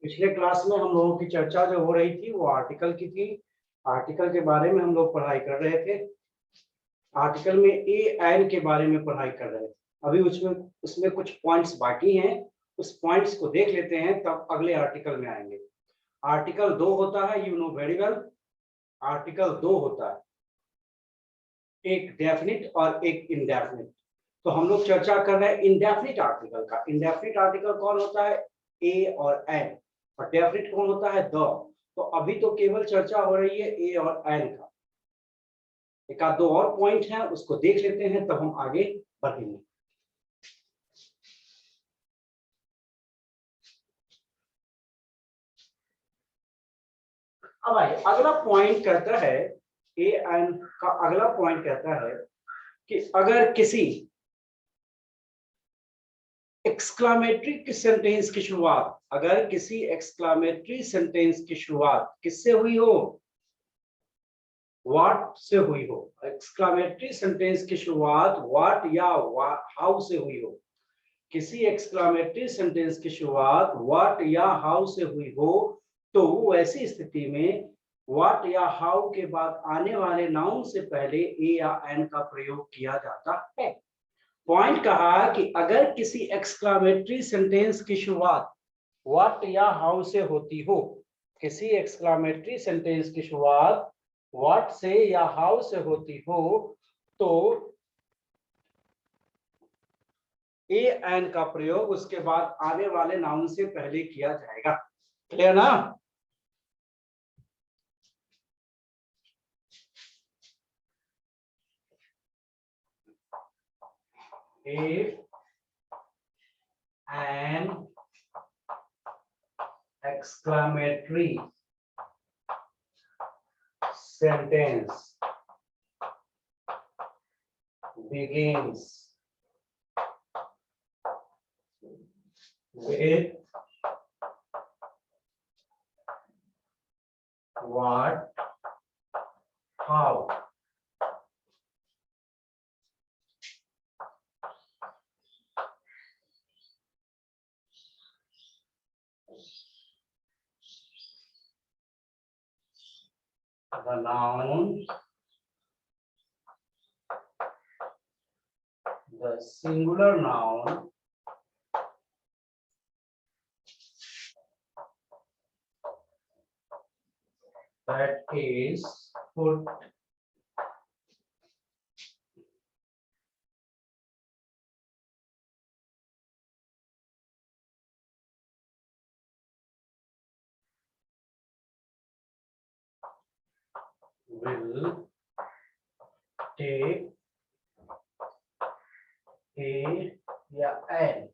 पिछले क्लास में हम लोगों की चर्चा जो हो रही थी वो आर्टिकल की थी। आर्टिकल के बारे में हम लोग पढ़ाई कर रहे थे। आर्टिकल में ए एन के बारे में पढ़ाई कर रहे थे। अभी उसमें उसमें कुछ पॉइंट्स बाकी हैं, उस पॉइंट्स को देख लेते हैं, तब अगले आर्टिकल में आएंगे। आर्टिकल 2 होता है, you know very well. Article 2 होता है एक डेफिनिट और एक इनडेफिनिट। तो हम लोग चर्चा कर रहे हैं इनडेफिनिट आर्टिकल का। इनडेफिनिट आर्टिकल कौन होता है? ए और एन। और डेफिनिट कौन होता है? द। तो अभी तो केवल चर्चा हो रही है ए और एन का। एक आध दो और पॉइंट हैं, उसको देख लेते हैं, तब हम आगे बढ़ेंगे। अब आइए, अगला पॉइंट कहता है, ए एन का अगला पॉइंट कहता है कि अगर किसी एक्सक्लामेटरी सेंटेंस की शुरुआत, अगर किसी एक्सक्लामेटरी सेंटेंस की शुरुआत किससे हुई हो? व्हाट से हुई हो। एक्सक्लामेटरी सेंटेंस की शुरुआत व्हाट या हाउ से हुई हो। किसी एक्सक्लामेटरी सेंटेंस की शुरुआत व्हाट या हाउ से हुई हो, तो ऐसी स्थिति में व्हाट या हाउ के बाद आने वाले नाउन से पहले ए या एन का प्रयोग किया जाता है। पॉइंट कहा कि अगर किसी एक्सक्लामेटरी सेंटेंस की शुरुआत व्हाट या हाउ से होती हो, किसी एक्सक्लामेटरी सेंटेंस की शुरुआत व्हाट से या हाउ से होती हो, तो ए एन का प्रयोग उसके बाद आने वाले नाउन से पहले किया जाएगा। क्लियर ना? If an exclamatory sentence begins with what, how, the noun, the singular noun that is put will take a या an।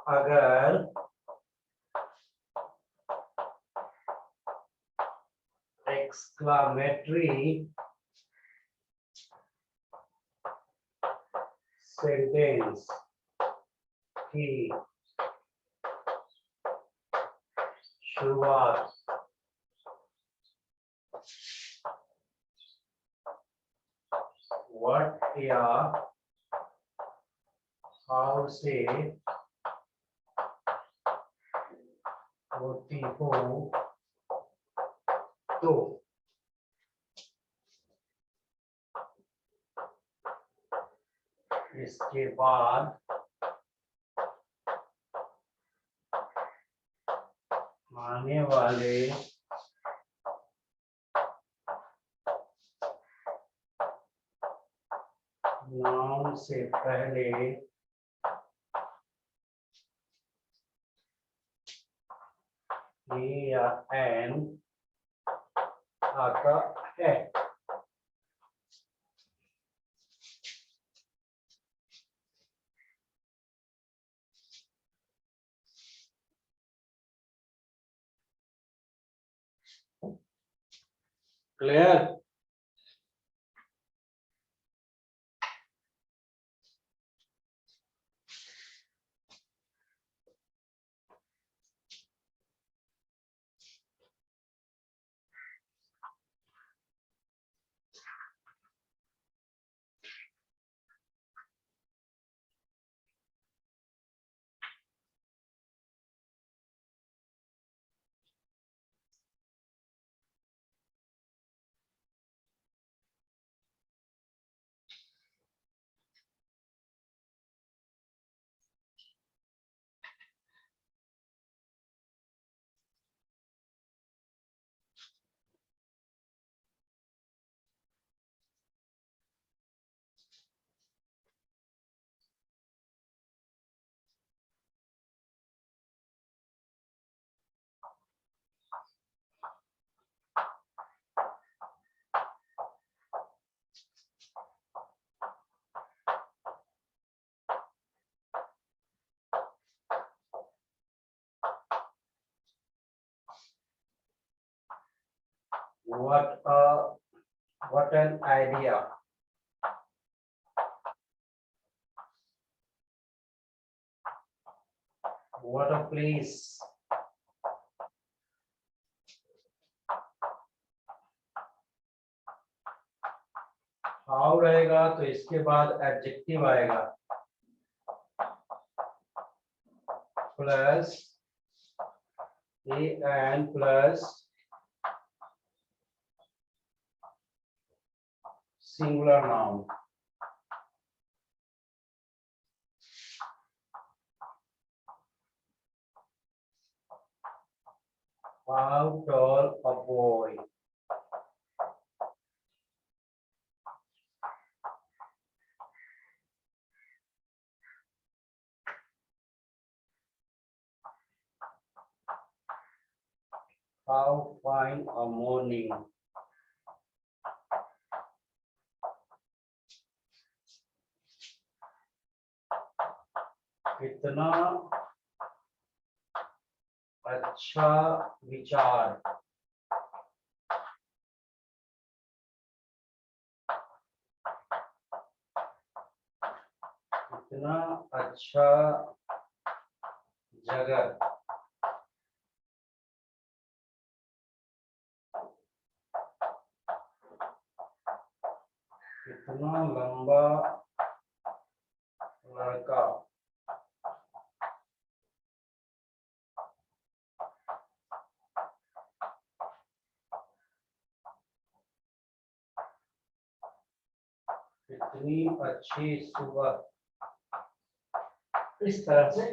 अगर exclamatory sentence की शुरुआत व्हाट या हाउ से होती हो, तो इसके बाद आने वाले नाउन से पहले ए या एन आता है। Clear? What an idea. What a place. How रहेगा तो इसके बाद एडजेक्टिव आएगा plus an plus singular noun. How tall a boy. How fine a morning. कितना अच्छा विचार। कितना अच्छा जगह। कितना लंबा लड़का। कितनी अच्छी सुबह। इस तरह से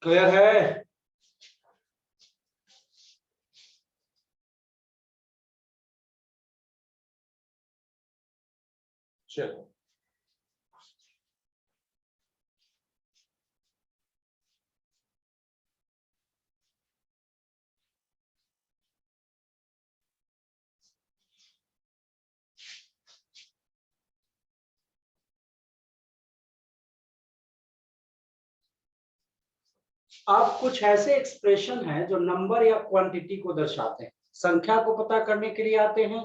क्लियर है? चलो, अब कुछ ऐसे एक्सप्रेशन हैं जो नंबर या क्वांटिटी को दर्शाते हैं, संख्या को पता करने के लिए आते हैं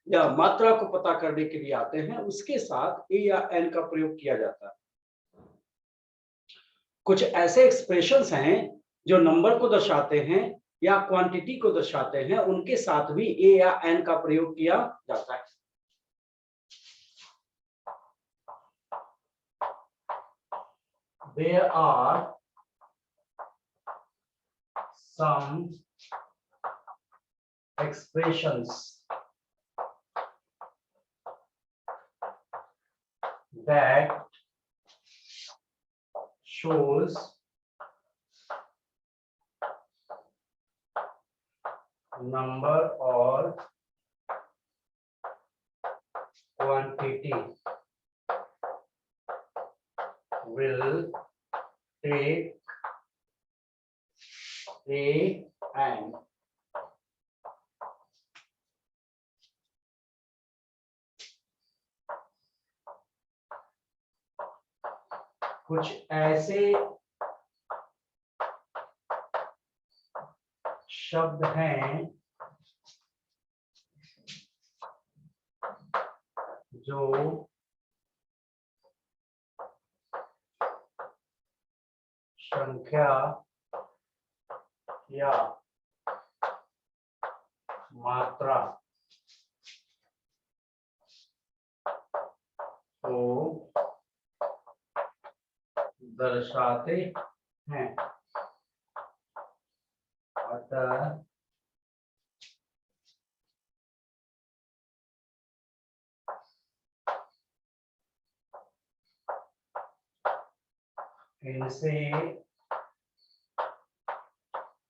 या मात्रा को पता करने के लिए आते हैं, उसके साथ ए या एन का प्रयोग किया जाता है। कुछ ऐसे एक्सप्रेशंस हैं जो नंबर को दर्शाते हैं या क्वांटिटी को दर्शाते हैं, उनके साथ भी ए या एन का प्रयोग किया जाता है। There are some expressions that shows number or quantity will take a and कुछ ऐसे शब्द हैं जो संख्या या मात्रा को दर्शाते हैं, अतः इनसे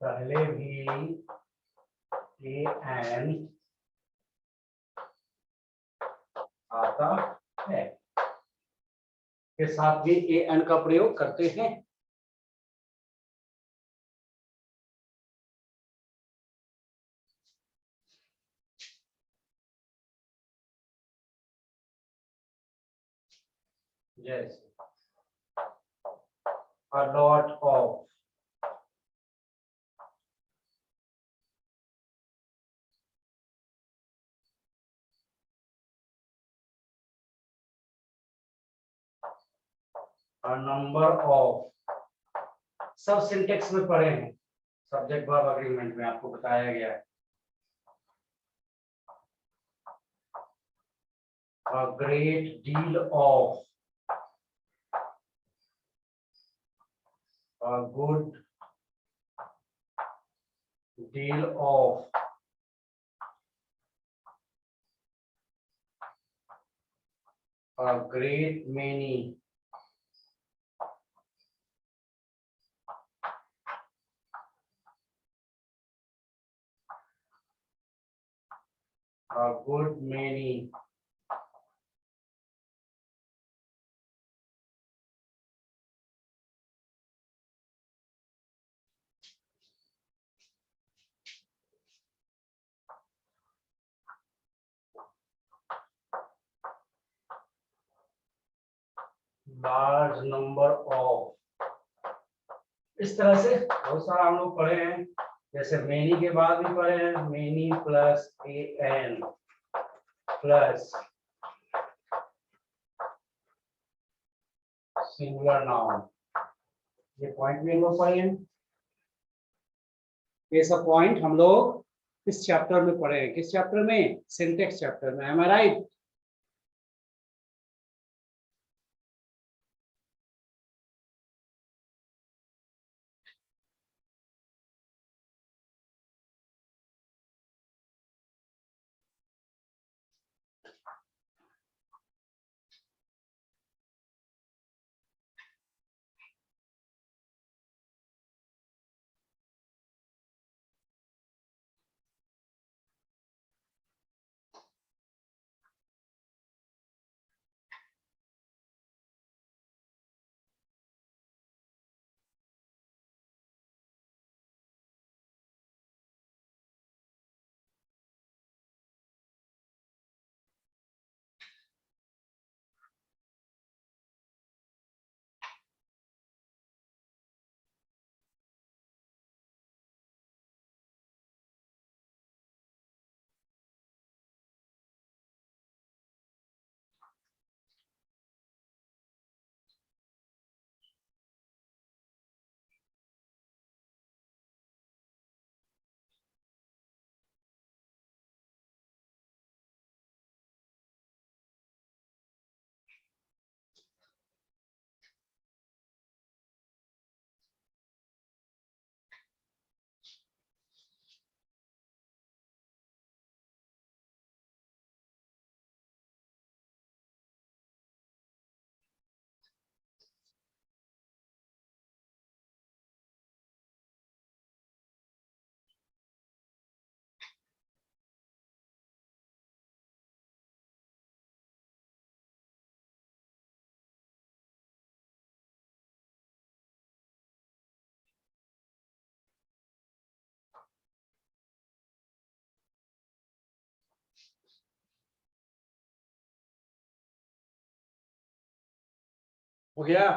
पहले भी ए एन आता है, के साथ भी ए एन का प्रयोग करते हैं। जैसे a lot of, a number of, सब सिंटेक्स में पढ़े हैं, सब्जेक्ट वर्ब अग्रीमेंट में आपको बताया गया है। A great deal of, a good deal of, a great many, a good many, large number of, इस तरह से बहुत सारा हम लोग पढ़े हैं। जैसे मेनी के बाद भी पढ़े हैं, many plus A N plus singular noun, ये पॉइंट भी हम लोग पढ़े हैं। ये सब पॉइंट हम लोग इस चैप्टर में पढ़े हैं। किस चैप्टर में? सिंटेक्स चैप्टर में। एम आई राइट? हो गया?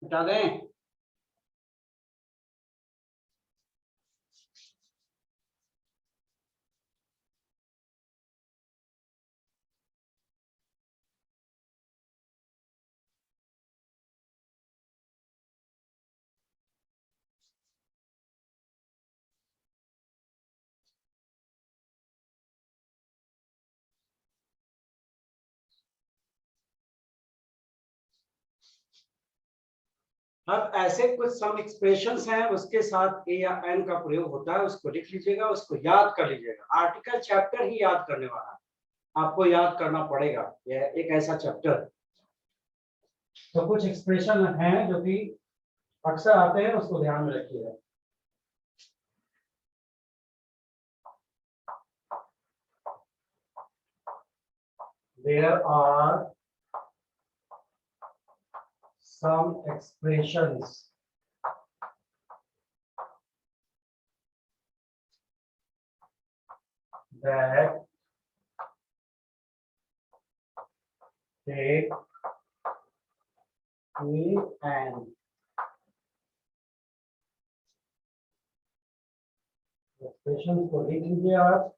हटा दें? अब ऐसे कुछ सम एक्सप्रेशंस हैं उसके साथ ए या एन का प्रयोग होता है, उसको लिख लीजिएगा, उसको याद कर लीजिएगा। आर्टिकल चैप्टर ही याद करने वाला है, आपको याद करना पड़ेगा, यह एक ऐसा चैप्टर। तो कुछ एक्सप्रेशन हैं जो कि अक्सर आते हैं, उसको ध्यान में रखिएगा। There are some expressions that take an expression को लिख लीजिए आप।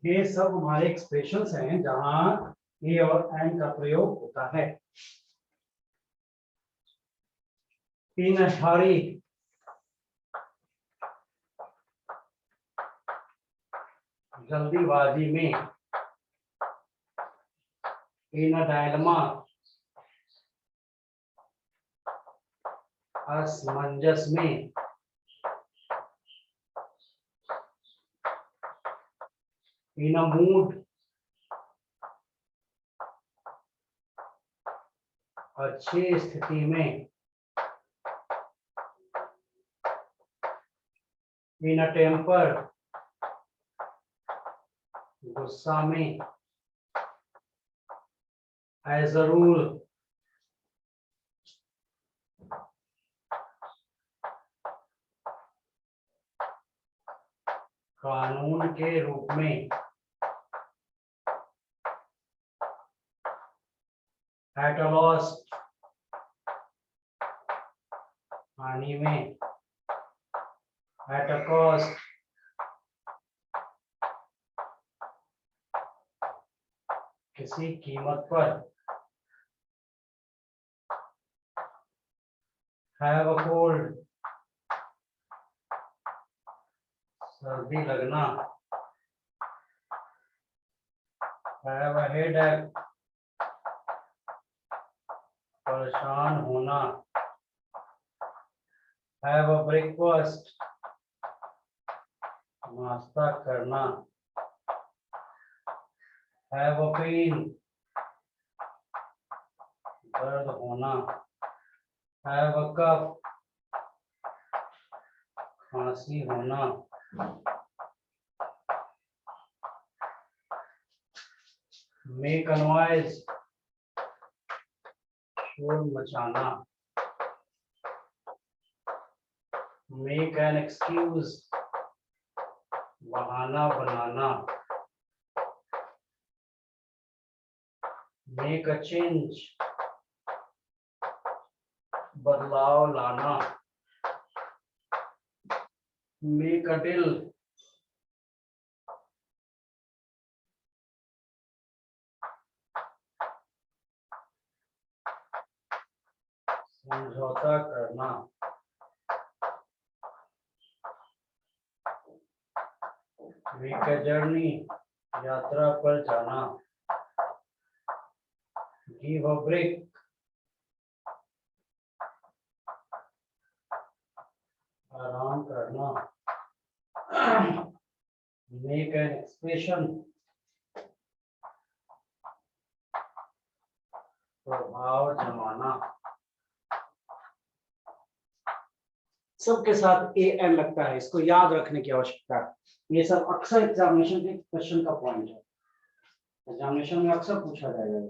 ये सब हमारे एक्सप्रेशंस हैं जहां ए और एन का प्रयोग होता है। इन हरी, जल्दीबाजी में। इन डायलमा, असमंजस में। इन मूड, अच्छी स्थिति में। इन टेम्पर, गुस्सा में। एज अ रूल, कानून के रूप में। एट अ लॉस, हानि में। एट अ कॉस्ट, किसी कीमत पर। हैव अ कोल्ड, सर्दी लगना। हैव अ हेडेक, परेशान होना। हैव अ ब्रेकफास्ट, नाश्ता करना। हैव अ पेन, दर्द होना। हैव अ कफ, खांसी होना। मेक अ नॉइज, शोर मचाना। मेक एन एक्सक्यूज, बहाना बनाना। मेक अ चेंज, बदलाव लाना। मेक अ डील, समझौता करना। मेक अ जर्नी, यात्रा पर जाना। गिव अ ब्रेक, आराम करना। मेक एन एक्सप्रेशन, प्रभाव जमाना। सबके साथ ए एन लगता है, इसको याद रखने की आवश्यकता है। ये सब अक्सर एग्जामिनेशन के क्वेश्चन का पॉइंट है, एग्जामिनेशन में अक्सर पूछा जाएगा।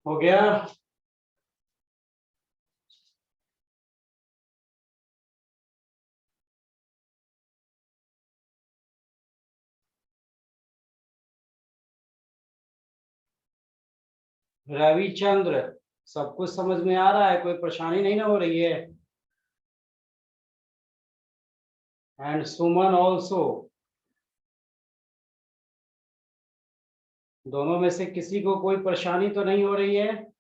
हो गया? रविचंद्र, सब कुछ समझ में आ रहा है? कोई परेशानी नहीं ना हो रही है? एंड सुमन ऑल्सो, दोनों में से किसी को कोई परेशानी तो नहीं हो रही है?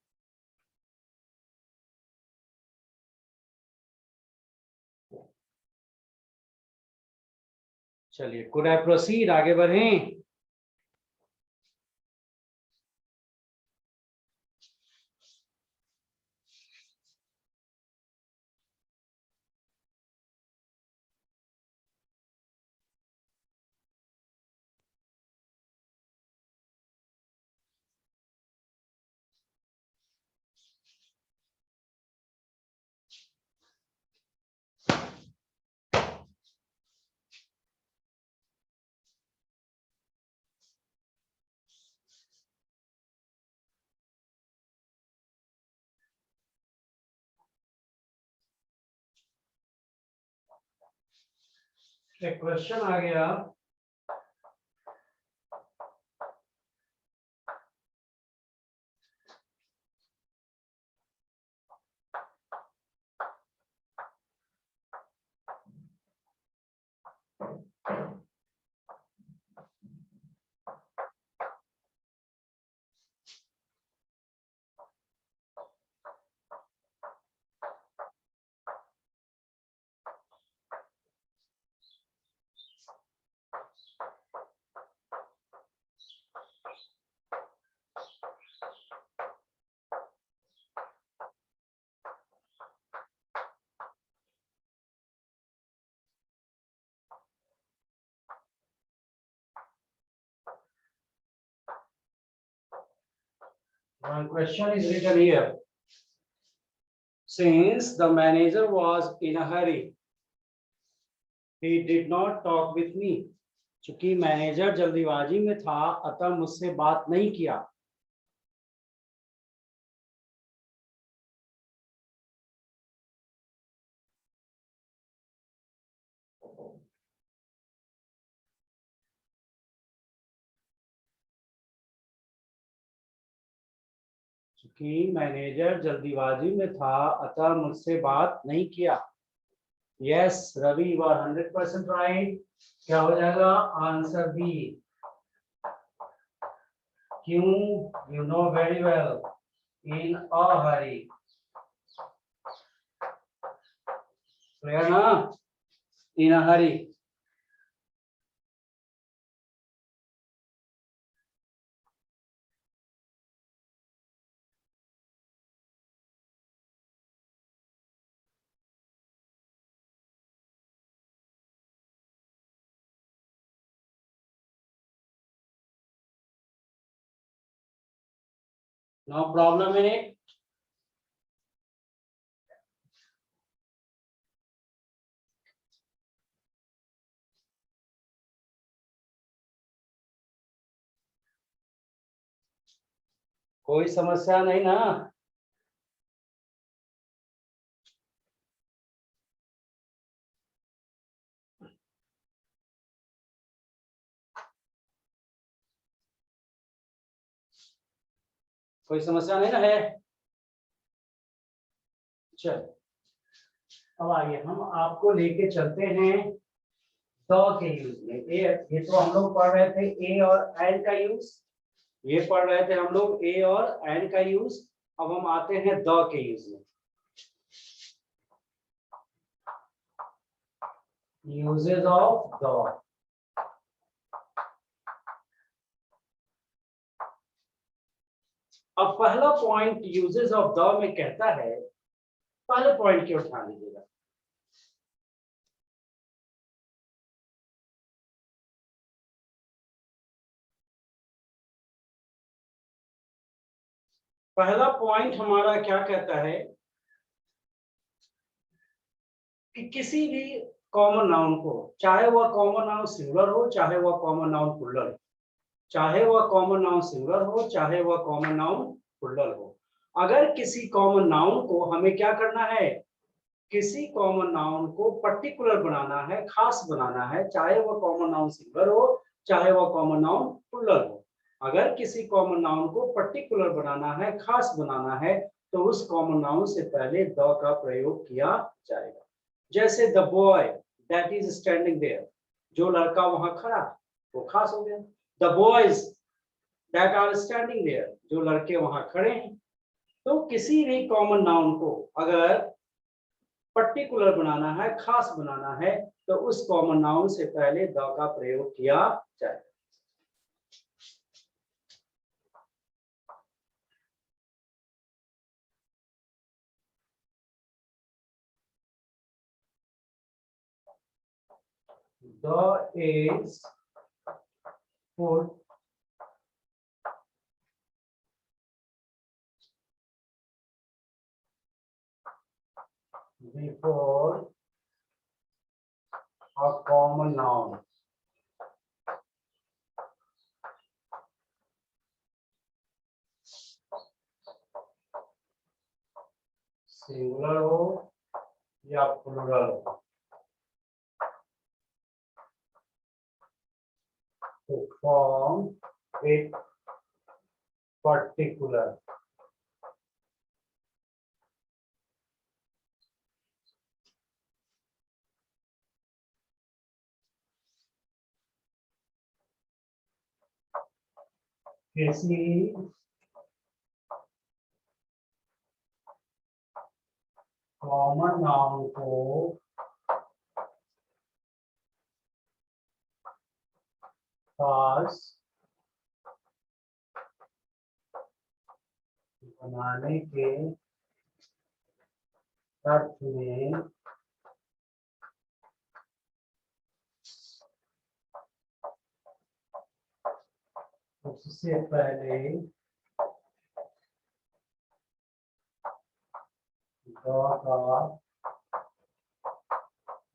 चलिए, कुड आई प्रोसीड, आगे बढ़ें? एक क्वेश्चन आ गया, one question is written here. Since the manager was in a hurry, he did not talk with me. चूंकि मैनेजर जल्दीबाजी में था, अतः मुझसे बात नहीं किया। चूंकि मैनेजर जल्दीबाजी में था, अतः मुझसे बात नहीं किया। Yes Ravi, you are 100% right. क्या हो जाएगा? Answer B. क्यों? You know very well, in a hurry. Clear ना? In a hurry. No problem in it. कोई समस्या नहीं ना? कोई समस्या नहीं ना है? चल, अब आइए हम आपको लेके चलते हैं द के यूज में। ये तो हम लोग पढ़ रहे थे ए और एंड का यूज, ये पढ़ रहे थे हम लोग ए और एंड का यूज। अब हम आते हैं द के यूज में। Uses of the. अब पहला पॉइंट यूजेस ऑफ द में कहता है, पहले पॉइंट की उठा लीजिएगा। पहला पॉइंट हमारा क्या कहता है कि किसी भी कॉमन नाउन को, चाहे वह कॉमन नाउन सिंगुलर हो, चाहे वह कॉमन नाउन प्लूरल हो, चाहे वह कॉमन नाउन सिंगुलर हो, चाहे वह कॉमन नाउन प्लूरल हो, अगर किसी कॉमन नाउन को हमें क्या करना है, किसी कॉमन नाउन को पर्टिकुलर बनाना है, खास बनाना है, चाहे वह कॉमन नाउन सिंगुलर हो, चाहे वह कॉमन नाउन प्लूरल हो, अगर किसी कॉमन नाउन को पर्टिकुलर बनाना है, खास बनाना है, तो उस कॉमन नाउन से पहले द का प्रयोग किया जाएगा। जैसे the boy that is standing there, जो लड़का वहां खड़ा, वो खास हो गया। The boys that are standing there, जो लड़के वहां खड़े हैं। तो किसी भी कॉमन नाउन को अगर पर्टिकुलर बनाना है, खास बनाना है, तो उस कॉमन नाउन से पहले द का प्रयोग किया जाए। The is put before a common noun. Singular हो या प्लूरल हो, to form a particular किसी कॉमन नाउन को खास बनाने के अर्थ में उससे पहले द का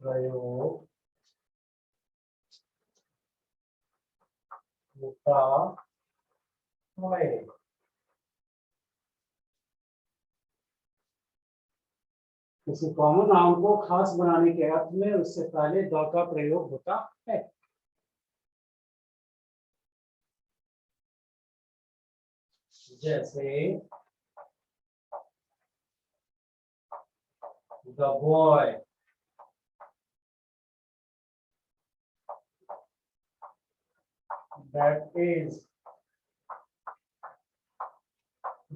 प्रयोग होता है। किसी कॉमन नाउन को खास बनाने के अर्थ में उससे पहले द का प्रयोग होता है। जैसे the boy that is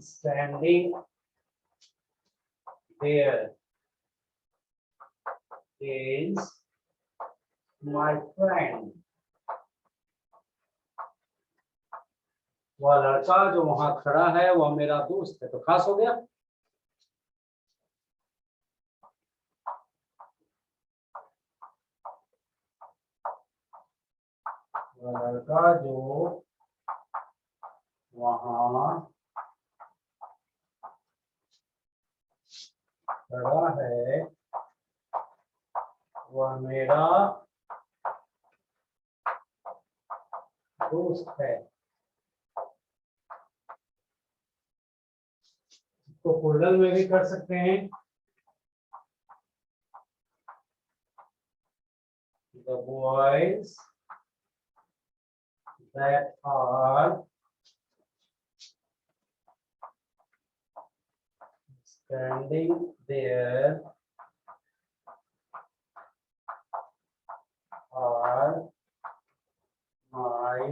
standing there is my friend, वह लड़का जो वहां खड़ा है वह मेरा दोस्त है, तो खास हो गया। वह लड़का जो वहां खड़ा है वह मेरा दोस्त है। तो प्लूरल में भी कर सकते हैं। The boys that are standing there are my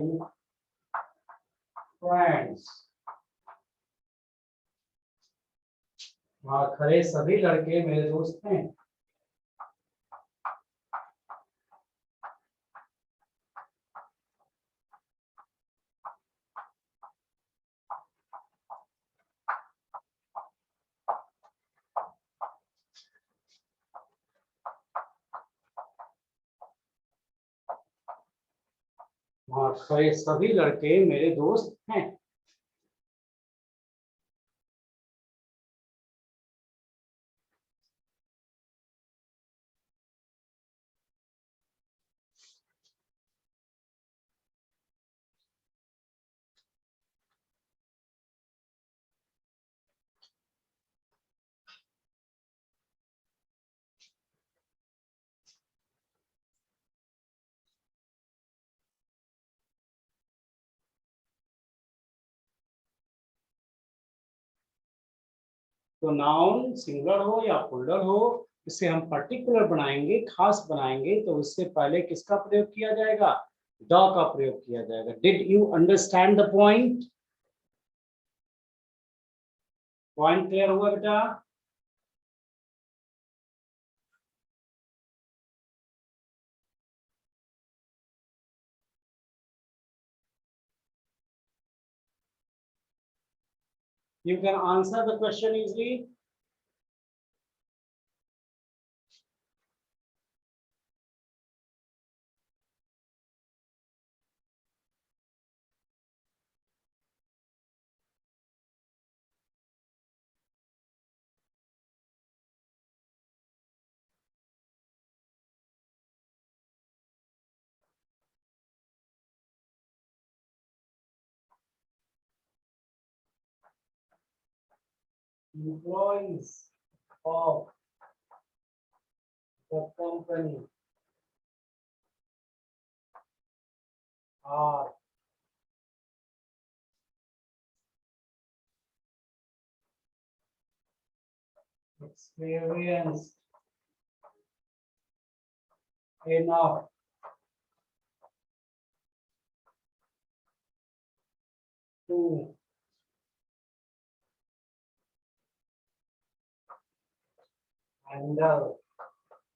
friends. वहां खड़े सभी लड़के मेरे दोस्त हैं। वहाँ खड़े सभी लड़के मेरे दोस्त हैं। तो नाउन सिंगुलर हो या प्लूरल हो, इसे हम पर्टिकुलर बनाएंगे, खास बनाएंगे, तो उससे पहले किसका प्रयोग किया जाएगा? द का प्रयोग किया जाएगा। Did you understand the point? Point clear हुआ बेटा? You can answer the question easily. Employees of the company are experienced enough to handle the situation.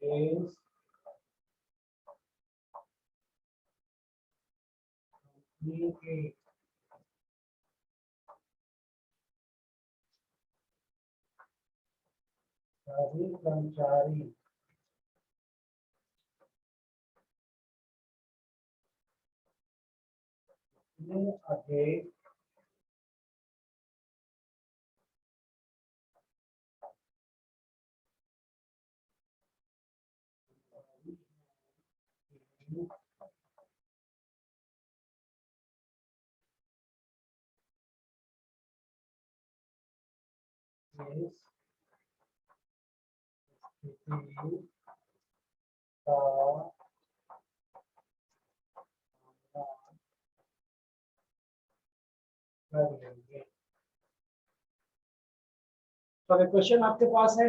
Is communicate सभी कर्मचारी इतने अधिक इस स्थिति का सामना कर लेंगे। तो क्वेश्चन आपके पास है,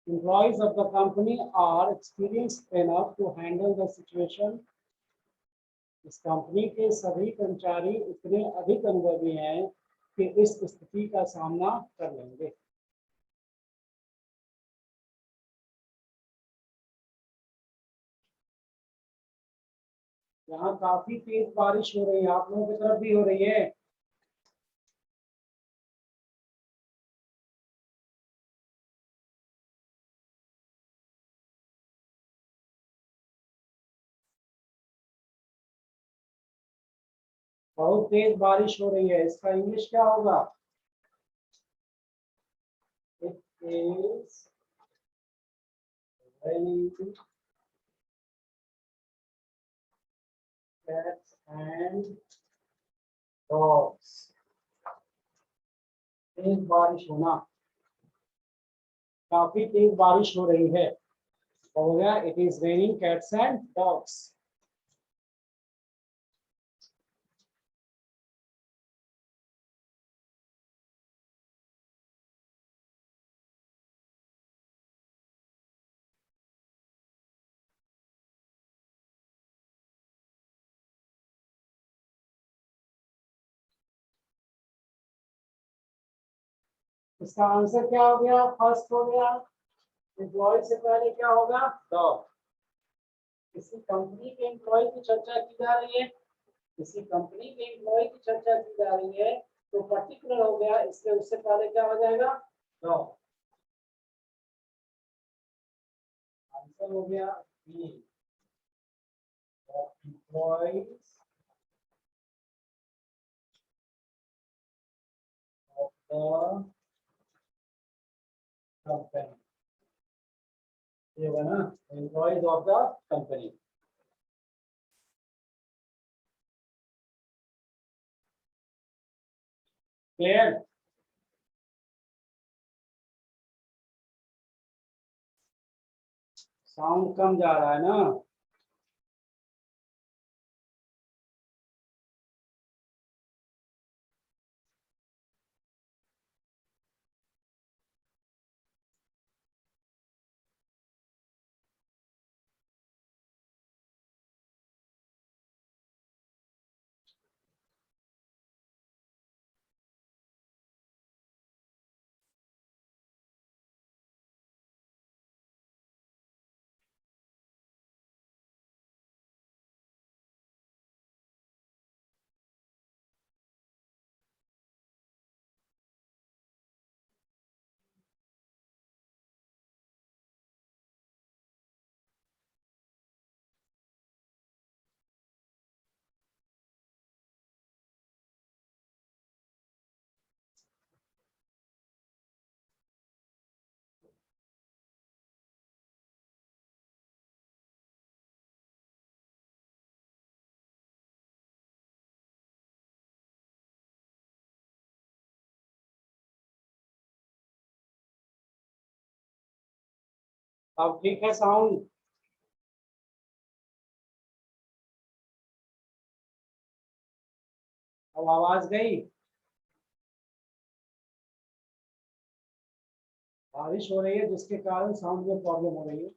employees of the company are experienced enough to handle the situation. इस कंपनी के सभी कर्मचारी इतने अधिक अनुभवी हैं कि इस स्थिति का सामना कर लेंगे। यहाँ काफी तेज बारिश हो रही है, आप लोगों की तरफ भी हो रही है? बहुत तेज बारिश हो रही है, इसका इंग्लिश क्या होगा? It is raining cats and dogs। तेज बारिश होना, काफी तेज बारिश हो रही है, हो गया it is raining cats and dogs. इसका आंसर क्या हो गया? फर्स्ट हो गया। एम्प्लॉय से पहले क्या होगा? द। किसी कंपनी के एम्प्लॉय की चर्चा की जा रही है, किसी कंपनी के एम्प्लॉय की चर्चा की जा रही है तो पर्टिकुलर हो गया, इसलिए उससे पहले क्या हो जाएगा? द। आंसर हो गया B, employees of the company. ये होगा ना, employees of the company. Clear? Sound कम जा रहा है ना? अब ठीक है साउंड? अब आवाज गई? बारिश हो रही है जिसके कारण साउंड में प्रॉब्लम हो रही है।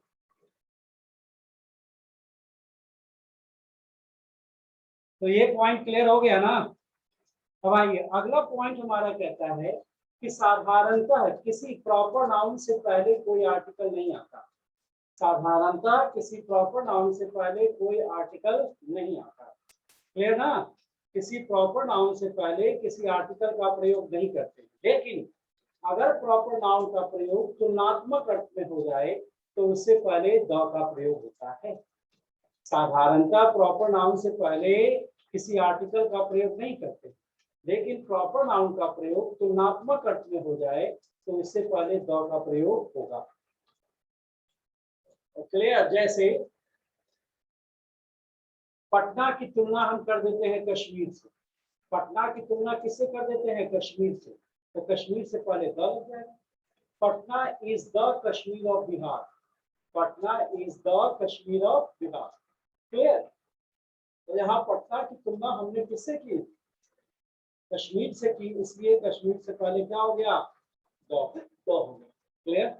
तो ये पॉइंट क्लियर हो गया ना? अब आइए, अगला पॉइंट हमारा कहता है कि साधारणतः किसी प्रॉपर नाउन से पहले कोई आर्टिकल नहीं आता। साधारणतः किसी प्रॉपर नाउन से पहले कोई आर्टिकल नहीं आता। क्लियर ना? किसी प्रॉपर नाउन से पहले किसी आर्टिकल का प्रयोग नहीं करते, लेकिन अगर प्रॉपर नाउन का प्रयोग तुलनात्मक अर्थ में हो जाए तो उससे पहले द का प्रयोग होता है। साधारणतः प्रॉपर नाउन से पहले किसी आर्टिकल का प्रयोग नहीं करते, लेकिन प्रॉपर नाउन का प्रयोग तुलनात्मक अर्थ में हो जाए तो इससे पहले द का प्रयोग होगा। क्लियर? जैसे पटना की तुलना हम कर देते हैं कश्मीर से। पटना की तुलना किससे कर देते हैं? कश्मीर से। तो कश्मीर से पहले द लग जाएगा। Patna is the Kashmir of Bihar. Patna is the Kashmir of Bihar. Clear? तो यहाँ पटना की तुलना हमने किससे की? कश्मीर से की, इसलिए कश्मीर से पहले क्या हो गया? द हो गया। Clear?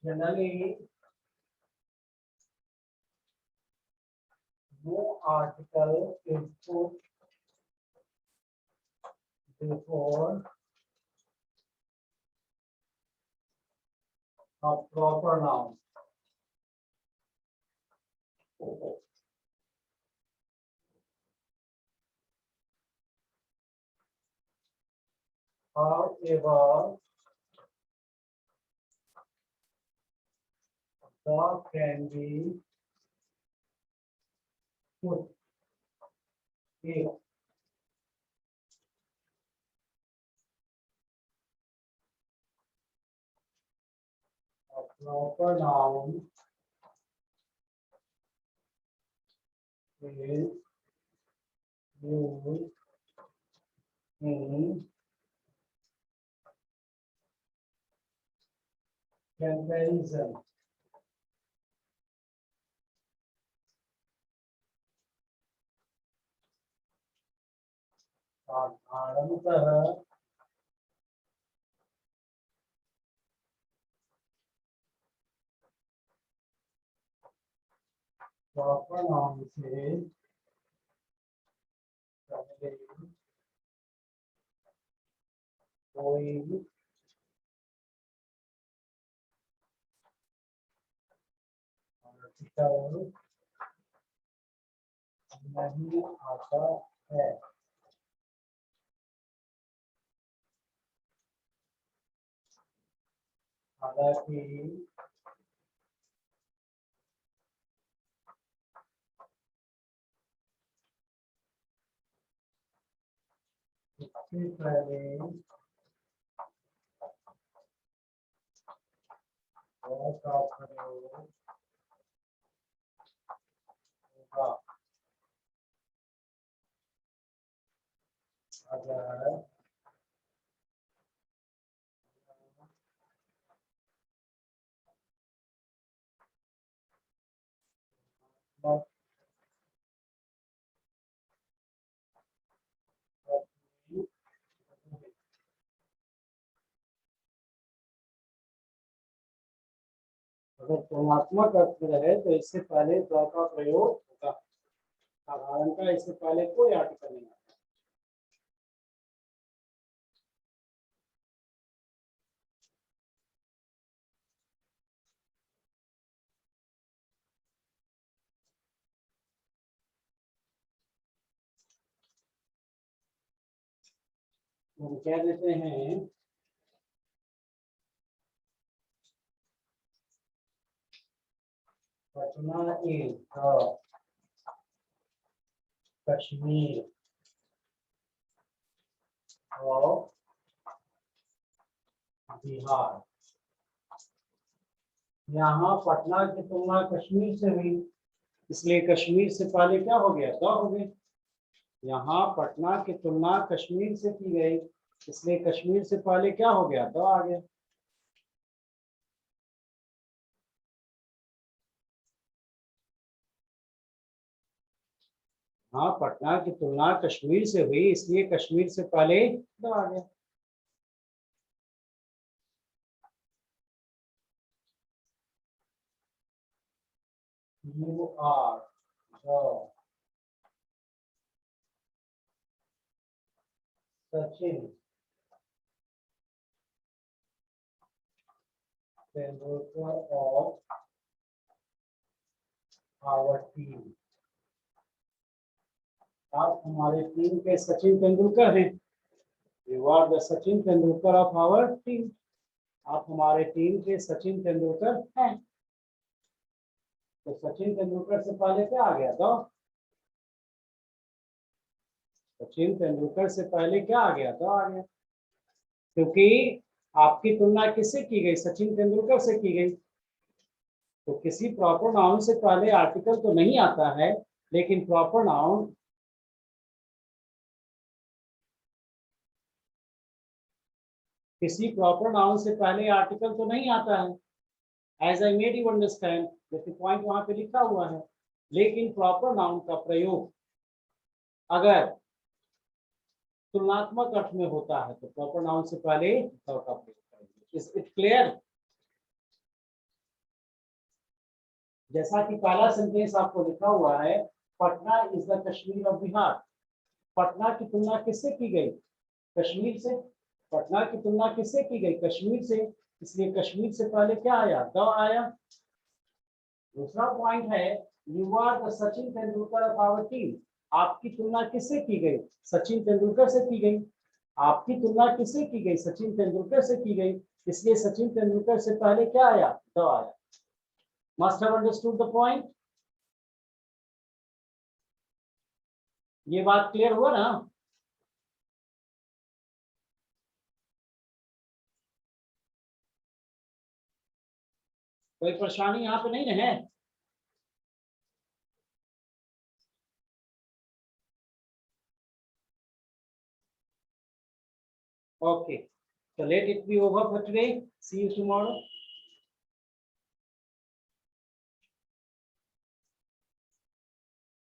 Generally, no article is put before a proper noun. However, the can be put if a proper noun is used in comparison. साधारणतः proper noun से पहले कोई आर्टिकल नहीं आता है। हालांकि इससे पहले का प्रयोग होगा अगर अगर तुलनात्मक अर्थ में रहे तो इससे पहले द का प्रयोग होगा। साधारण का इससे पहले कोई आर्टिकल नहीं आता। हम कह देते हैं Patna is the Kashmir of Bihar. यहाँ पटना की तुलना कश्मीर से हुई, इसलिए कश्मीर से पहले क्या हो गया? द हो गया। यहाँ पटना की तुलना कश्मीर से की गई, इसलिए कश्मीर से पहले क्या हो गया? द आ गया। हाँ, पटना की तुलना कश्मीर से हुई, इसलिए कश्मीर से पहले द आ गया। You are the Sachin Tendulkar of our team। आप हमारे टीम के सचिन तेंदुलकर हैं। You are the Sachin Tendulkar of our team। आप हमारे टीम के सचिन तेंदुलकर हैं। तो सचिन तेंदुलकर से पहले क्या आ गया? दो। सचिन तेंदुलकर से पहले क्या आ गया? दो आ गया, क्योंकि आपकी तुलना किससे की गई? सचिन तेंदुलकर से की गई। तो किसी प्रॉपर नाउन से पहले आर्टिकल तो नहीं आता है, लेकिन प्रॉपर नाउन किसी प्रॉपर नाउन से पहले आर्टिकल तो नहीं आता है। As I made you understand, जैसे पॉइंट वहां पे लिखा हुआ है। लेकिन प्रॉपर नाउन का प्रयोग अगर तुलनात्मक अर्थ में होता है तो प्रॉपर नाउन से पहले द का प्रयोग करेंगे। Is it clear? जैसा कि पहला सेंटेंस आपको लिखा हुआ है, Patna is the Kashmir of Bihar. Patna की तुलना किससे की गई? कश्मीर से। पटना की तुलना किससे की गई? कश्मीर से, इसलिए कश्मीर से पहले क्या आया? द आया। दूसरा पॉइंट है, you are the Sachin Tendulkar of our team. आपकी तुलना किससे की गई? सचिन तेंदुलकर से की गई। आपकी तुलना किससे की गई? सचिन तेंदुलकर से की गई, इसलिए सचिन तेंदुलकर से पहले क्या आया? द आया। Must have understood the point. ये बात क्लियर हुआ ना? कोई परेशानी यहाँ पे नहीं है? Okay, so let it be over for today. See you tomorrow.